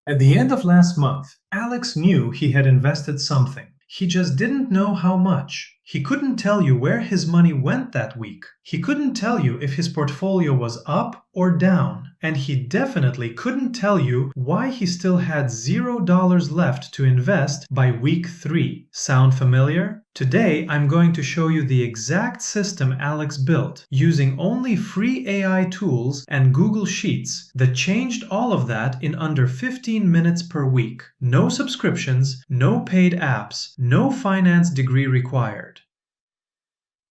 At the end of last month, Alex knew he had invested something. He just didn't know how much. He couldn't tell you where his money went that week. He couldn't tell you if his portfolio was up or down. And he definitely couldn't tell you why he still had $0 left to invest by week 3. Sound familiar? Today, I'm going to show you the exact system Alex built using only free AI tools and Google Sheets that changed all of that in under 15 minutes per week. No subscriptions, no paid apps, no finance degree required.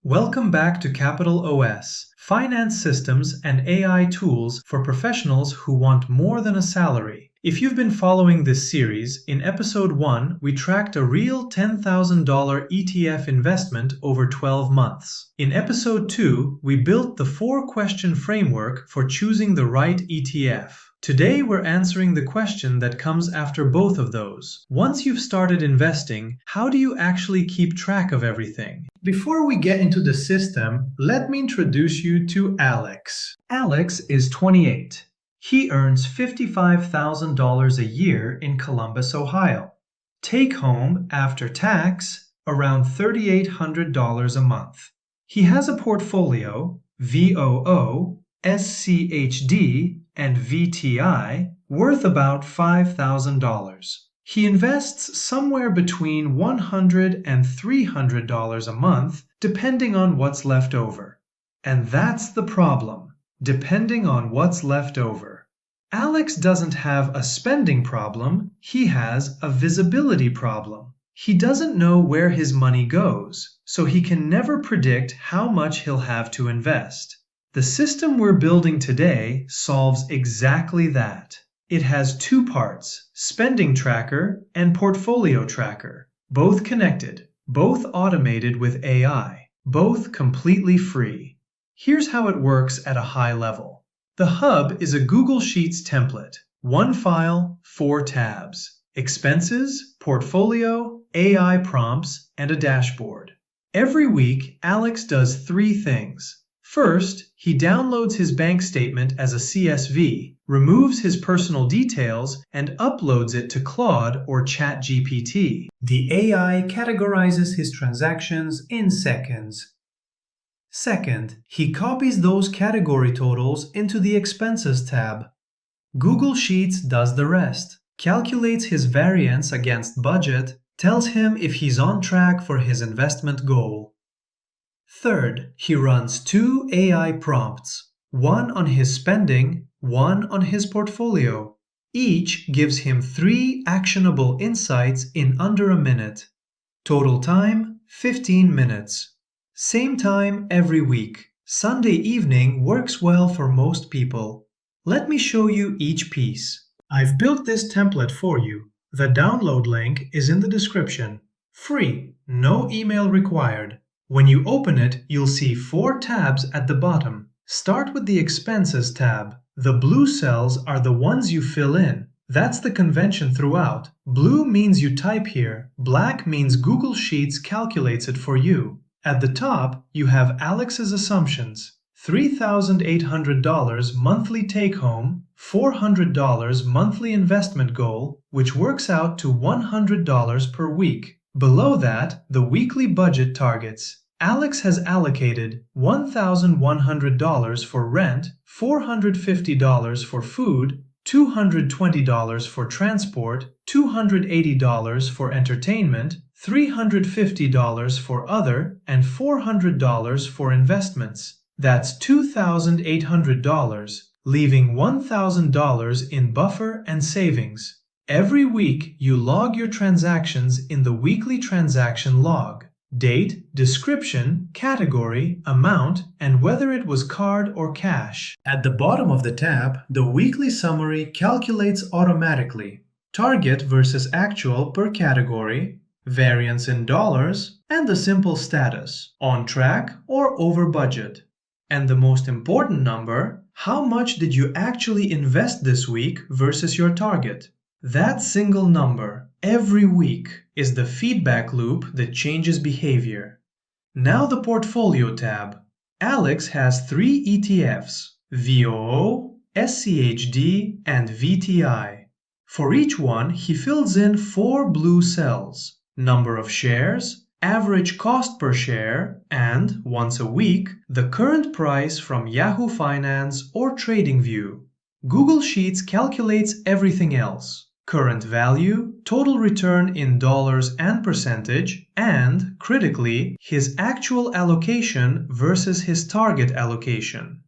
Welcome back to Capital OS, finance systems and AI tools for professionals who want more than a salary. If you've been following this series, in episode 1, we tracked a real $10,000 ETF investment over 12 months. In episode 2, we built the 4-question framework for choosing the right ETF. Today, we're answering the question that comes after both of those. Once you've started investing, how do you actually keep track of everything? Before we get into the system, let me introduce you to Alex. Alex is 28. He earns $55,000 a year in Columbus, Ohio. Take home, after tax, around $3,800 a month. He has a portfolio, VOO, SCHD, and VTI, worth about $5,000. He invests somewhere between $100 and $300 a month, depending on what's left over. And that's the problem, depending on what's left over. Alex doesn't have a spending problem, he has a visibility problem. He doesn't know where his money goes, so he can never predict how much he'll have to invest. The system we're building today solves exactly that. It has 2 parts, spending tracker and portfolio tracker, both connected, both automated with AI, both completely free. Here's how it works at a high level. The hub is a Google Sheets template, 1 file, 4 tabs, expenses, portfolio, AI prompts, and a dashboard. Every week, Alex does 3 things. First, he downloads his bank statement as a CSV, removes his personal details, and uploads it to Claude or ChatGPT. The AI categorizes his transactions in seconds. Second, he copies those category totals into the Expenses tab. Google Sheets does the rest, calculates his variance against budget, tells him if he's on track for his investment goal. Third, he runs 2 AI prompts, one on his spending, one on his portfolio. Each gives him 3 actionable insights in under a minute. Total time, 15 minutes. Same time every week. Sunday evening works well for most people. Let me show you each piece. I've built this template for you. The download link is in the description. Free, no email required. When you open it, you'll see 4 tabs at the bottom. Start with the Expenses tab. The blue cells are the ones you fill in. That's the convention throughout. Blue means you type here. Black means Google Sheets calculates it for you. At the top, you have Alex's assumptions. $3,800 monthly take-home, $400 monthly investment goal, which works out to $100 per week. Below that, the weekly budget targets. Alex has allocated $1,100 for rent, $450 for food, $220 for transport, $280 for entertainment, $350 for other, and $400 for investments. That's $2,800, leaving $1,000 in buffer and savings. Every week, you log your transactions in the weekly transaction log. Date, description, category, amount, and whether it was card or cash. At the bottom of the tab, the weekly summary calculates automatically. Target versus actual per category, variance in dollars, and the simple status, on track or over budget. And the most important number, how much did you actually invest this week versus your target? That single number, every week, is the feedback loop that changes behavior. Now the Portfolio tab. Alex has 3 ETFs, VOO, SCHD, and VTI. For each one, he fills in 4 blue cells: number of shares, average cost per share, and, once a week, the current price from Yahoo Finance or TradingView. Google Sheets calculates everything else: current value, total return in dollars and percentage, and, critically, his actual allocation versus his target allocation.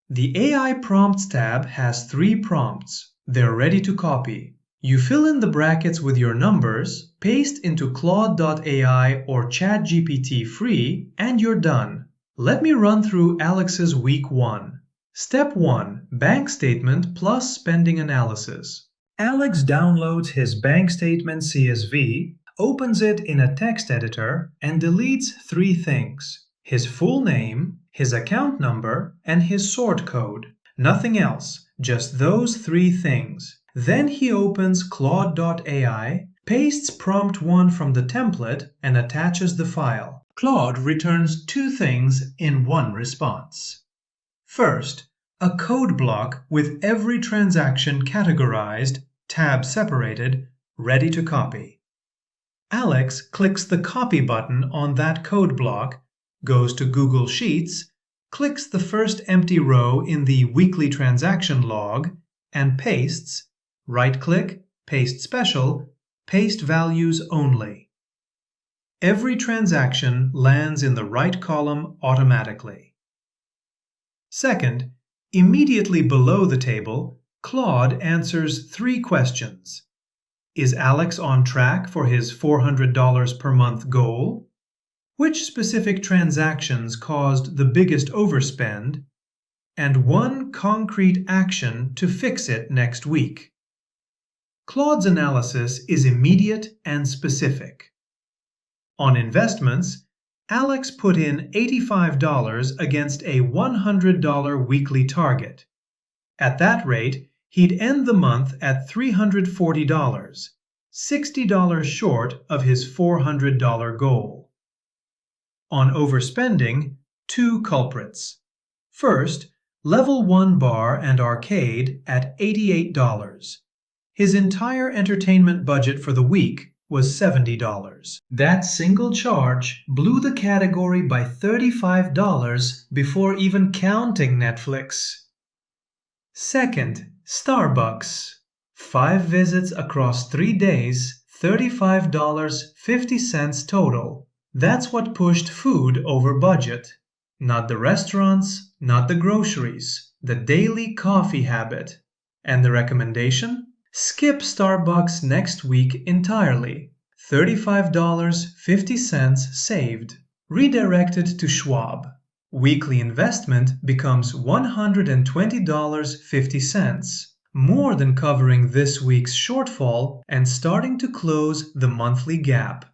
The AI Prompts tab has 3 prompts. They're ready to copy. You fill in the brackets with your numbers, paste into Claude.ai or ChatGPT free, and you're done. Let me run through Alex's week 1. Step 1. Bank statement plus spending analysis. Alex downloads his bank statement CSV, opens it in a text editor, and deletes 3 things: his full name, his account number, and his sort code. Nothing else, just those 3 things. Then he opens Claude.ai, pastes prompt 1 from the template, and attaches the file. Claude returns 2 things in one response. First, a code block with every transaction categorized, tab separated, ready to copy. Alex clicks the copy button on that code block, goes to Google Sheets, clicks the first empty row in the weekly transaction log, and pastes, right-click, paste special, paste values only. Every transaction lands in the right column automatically. Second, immediately below the table, Claude answers 3 questions. Is Alex on track for his $400 per month goal? Which specific transactions caused the biggest overspend? And 1 concrete action to fix it next week. Claude's analysis is immediate and specific. On investments, Alex put in $85 against a $100 weekly target. At that rate, he'd end the month at $340, $60 short of his $400 goal. On overspending, 2 culprits. First, Level 1 bar and arcade at $88. His entire entertainment budget for the week was $70. That single charge blew the category by $35 before even counting Netflix. Second, Starbucks. 5 visits across 3 days, $35.50 total. That's what pushed food over budget. Not the restaurants, not the groceries, the daily coffee habit. And the recommendation? Skip Starbucks next week entirely. $35.50 saved. Redirected to Schwab. Weekly investment becomes $120.50, more than covering this week's shortfall and starting to close the monthly gap.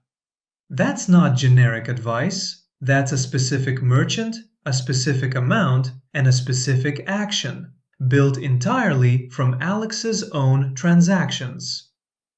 That's not generic advice. That's a specific merchant, a specific amount, and a specific action, built entirely from Alex's own transactions.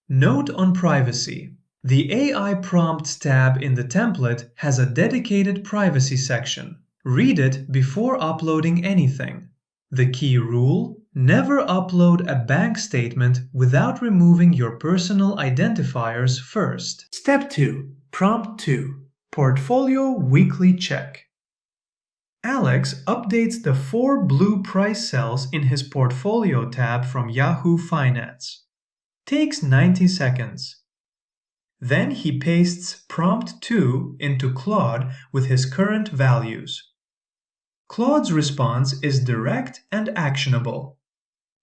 Note on privacy. The AI Prompts tab in the template has a dedicated privacy section. Read it before uploading anything. The key rule: never upload a bank statement without removing your personal identifiers first. Step 2. Prompt 2. Portfolio Weekly Check. Alex updates the 4 blue price cells in his Portfolio tab from Yahoo Finance. Takes 90 seconds. Then he pastes prompt 2 into Claude with his current values. Claude's response is direct and actionable.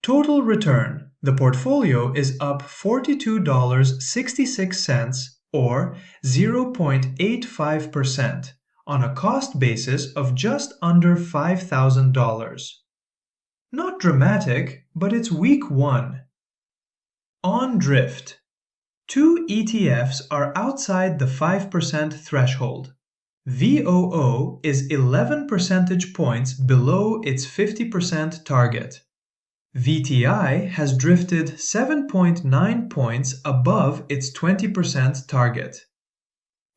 Total return: the portfolio is up $42.66 or 0.85% on a cost basis of just under $5,000. Not dramatic, but it's week 1. On drift. 2 ETFs are outside the 5% threshold. VOO is 11 percentage points below its 50% target. VTI has drifted 7.9 points above its 20% target.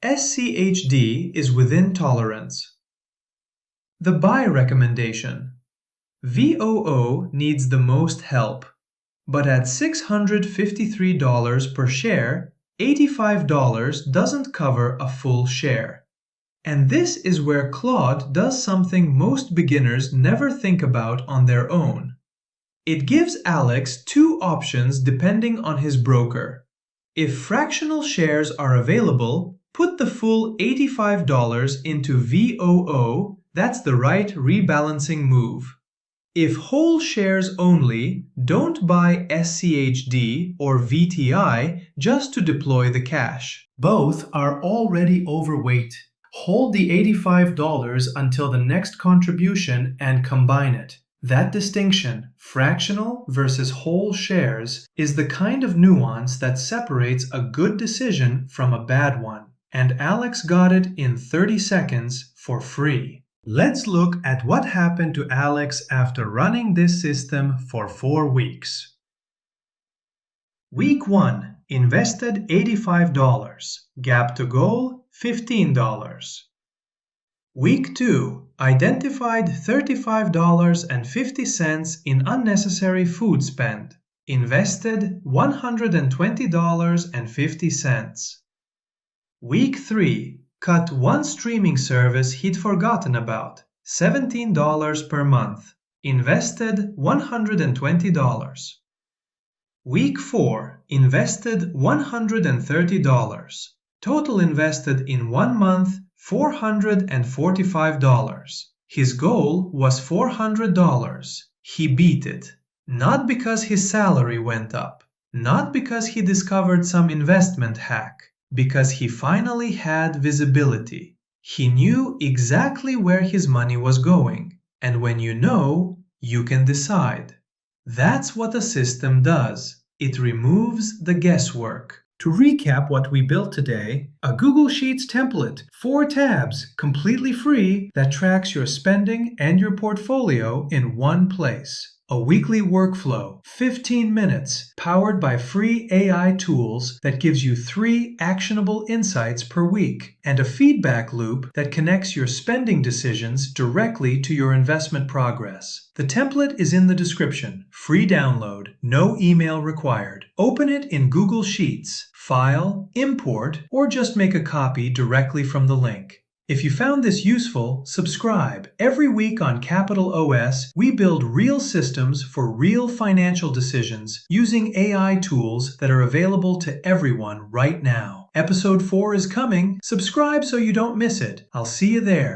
SCHD is within tolerance. The buy recommendation. VOO needs the most help. But at $653 per share, $85 doesn't cover a full share. And this is where Claude does something most beginners never think about on their own. It gives Alex two options depending on his broker. If fractional shares are available, put the full $85 into VOO, that's the right rebalancing move. If whole shares only, don't buy SCHD or VTI just to deploy the cash. Both are already overweight. Hold the $85 until the next contribution and combine it. That distinction, fractional versus whole shares, is the kind of nuance that separates a good decision from a bad one. And Alex got it in 30 seconds for free. Let's look at what happened to Alex after running this system for 4 weeks. Week 1. Invested $85. Gap to goal, $15. Week 2. Identified $35.50 in unnecessary food spend. Invested $120.50. Week 3. Cut one streaming service he'd forgotten about, $17 per month. Invested $120. Week 4. Invested $130. Total invested in 1 month, $445. His goal was $400. He beat it. Not because his salary went up. Not because he discovered some investment hack. Because he finally had visibility. He knew exactly where his money was going. And when you know, you can decide. That's what a system does. It removes the guesswork. To recap what we built today, a Google Sheets template, 4 tabs, completely free, that tracks your spending and your portfolio in one place. A weekly workflow, 15 minutes, powered by free AI tools that gives you 3 actionable insights per week, and a feedback loop that connects your spending decisions directly to your investment progress. The template is in the description. Free download, no email required. Open it in Google Sheets, File, Import, or just make a copy directly from the link. If you found this useful, subscribe. Every week on Capital OS, we build real systems for real financial decisions using AI tools that are available to everyone right now. Episode 4 is coming. Subscribe so you don't miss it. I'll see you there.